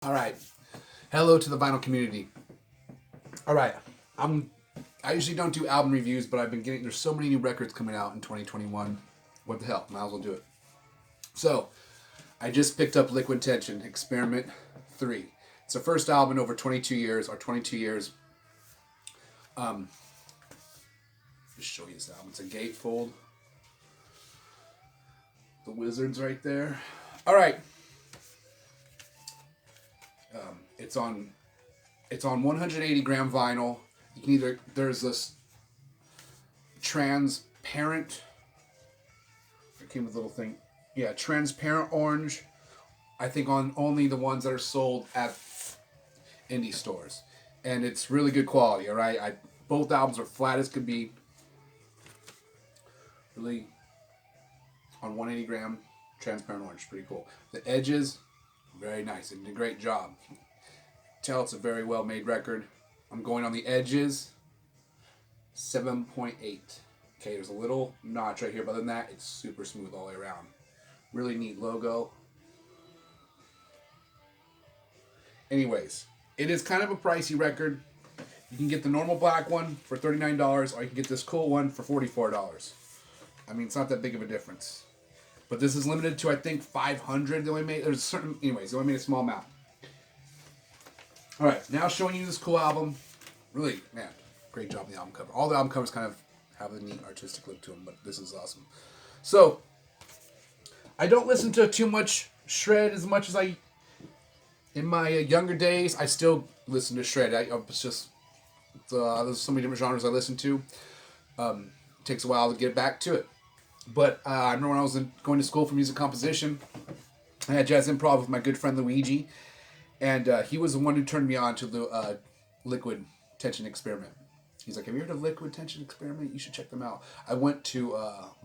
All right. Hello to the vinyl community. All right. I'm. I usually don't do album reviews, but I've been getting. There's so many new records coming out in 2021. What the hell? Might as well do it. So, I just picked up Liquid Tension Experiment 3. It's the first album in over 22 years, or 22 years. Um, just show you this album. It's a gatefold. The Wizards right there. All right. It's on 180 gram vinyl. You can either there's this transparent. It came with a little thing. Yeah, transparent orange. I think on only the ones that are sold at indie stores, and it's really good quality. All right, both albums are flat as could be. Really, on 180 gram transparent orange, pretty cool. The edges, very nice. They did a great job. Tell it's a very well made record. I'm going on the edges, 7.8. Okay, there's a little notch right here, but other than that, it's super smooth all the way around. Really neat logo. Anyways, it is kind of a pricey record. You can get the normal black one for $39, or you can get this cool one for $44. I mean, it's not that big of a difference. But this is limited to, I think, 500. They only made, there's certain, anyways, they only made a small amount. All right, now showing you this cool album. Really, man, great job on the album cover. All the album covers kind of have a neat artistic look to them, but this is awesome. So, I don't listen to too much shred as much as I, in my younger days, I still listen to shred. It's just, there's so many different genres I listen to. It takes a while to get back to it. But I remember when I was going to school for music composition, I had jazz improv with my good friend Luigi. And he was the one who turned me on to the Liquid Tension Experiment. He's like, have you heard of Liquid Tension Experiment? You should check them out. I went to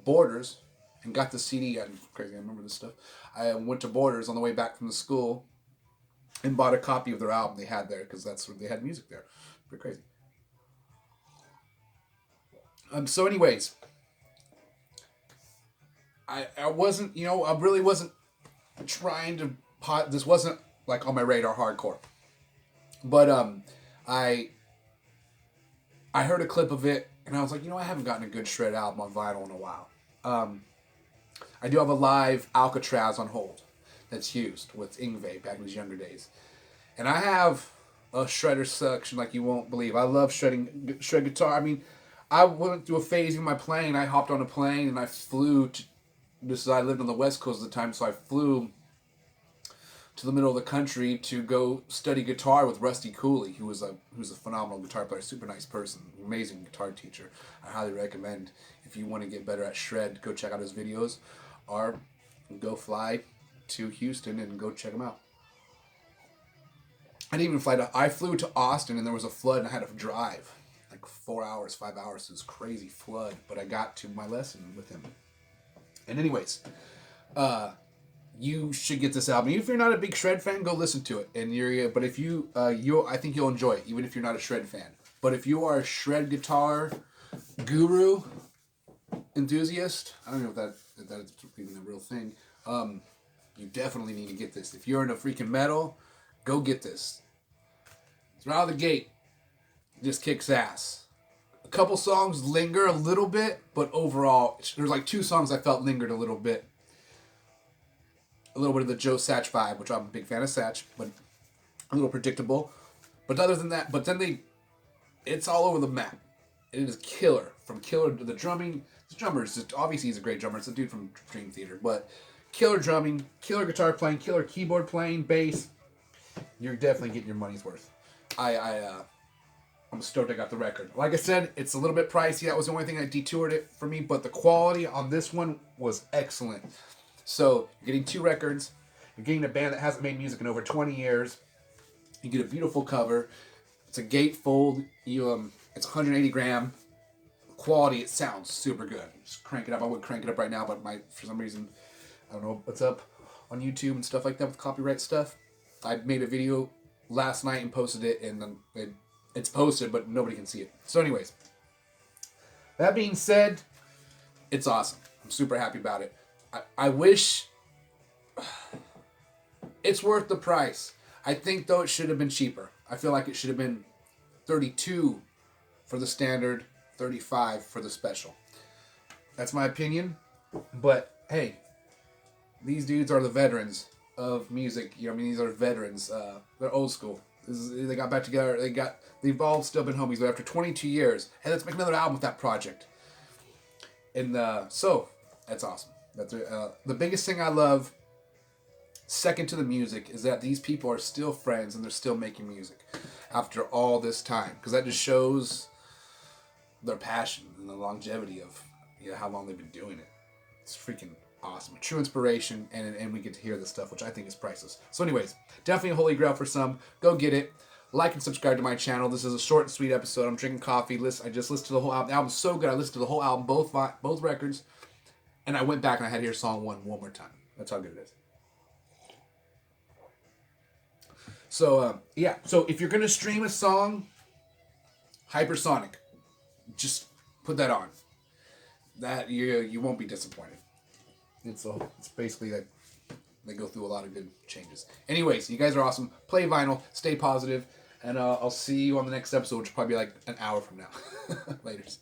Borders and got the CD. I'm crazy, I remember this stuff. I went to Borders on the way back from the school and bought a copy of their album they had there because that's where they had music there. Pretty crazy. So anyways, I wasn't, I really wasn't trying to this wasn't like on my radar hardcore. But I heard a clip of it and I was like, I haven't gotten a good shred album on vinyl in a while. I do have a live Alcatraz on hold that's used with Yngwie back in his younger days. And I have a shredder section like you won't believe. I love shred guitar. I mean, I went through a phase in my playing. I hopped on a plane and I flew I lived on the West Coast at the time, so I flew to the middle of the country to go study guitar with Rusty Cooley, who's a phenomenal guitar player, super nice person, amazing guitar teacher. I highly recommend if you want to get better at shred, go check out his videos, or go fly to Houston and go check him out. I didn't even fly I flew to Austin and there was a flood and I had to drive like 4 hours, 5 hours to this crazy flood, but I got to my lesson with him. And anyways, you should get this album. Even if you're not a big shred fan, go listen to it. But if I think you'll enjoy it, even if you're not a shred fan. But if you are a shred guitar guru enthusiast, I don't know if that is even a real thing. You definitely need to get this. If you're into freaking metal, go get this. It's right out of the gate. It just kicks ass. A couple songs linger a little bit, but overall, there's like 2 songs I felt lingered a little bit. A little bit of the Joe Satch vibe, which I'm a big fan of Satch, but a little predictable. But other than that, it's all over the map. It is killer. From killer to the drumming. The drummer is just, obviously he's a great drummer. It's a dude from Dream Theater, but killer drumming, killer guitar playing, killer keyboard playing, bass. You're definitely getting your money's worth. I'm stoked I got the record. Like I said, it's a little bit pricey. That was the only thing that detoured it for me, but the quality on this one was excellent. So, you're getting 2 records. You're getting a band that hasn't made music in over 20 years. You get a beautiful cover. It's a gatefold. It's 180 gram. Quality, it sounds super good. Just crank it up. I would crank it up right now, but for some reason, I don't know what's up on YouTube and stuff like that with copyright stuff. I made a video last night and posted it, and then it's posted, but nobody can see it. So anyways, that being said, it's awesome. I'm super happy about it. I wish it's worth the price. I think though it should have been cheaper. I feel like it should have been 32 for the standard, 35 for the special. That's my opinion. But hey, these dudes are the veterans of music. You know, I mean, these are veterans. They're old school. They got back together. They've all still been homies. But after 22 years, hey, let's make another album with that project. And so that's awesome. That's the biggest thing I love. Second to the music is that these people are still friends and they're still making music after all this time, because that just shows their passion and the longevity of how long they've been doing it. It's freaking awesome. True inspiration, and we get to hear this stuff, which I think is priceless. So anyways, definitely a holy grail for some. Go get it. Like and subscribe to my channel. This is a short and sweet episode. I'm drinking coffee. I just listened to the whole album. The album's so good. I listened to the whole album, both records, and I went back and I had to hear song one more time. That's how good it is. So yeah. So if you're gonna stream a song, Hypersonic, just put that on. That you won't be disappointed. It's basically that they go through a lot of good changes. Anyways, you guys are awesome. Play vinyl. Stay positive, and I'll see you on the next episode, which will probably be like an hour from now. Laters.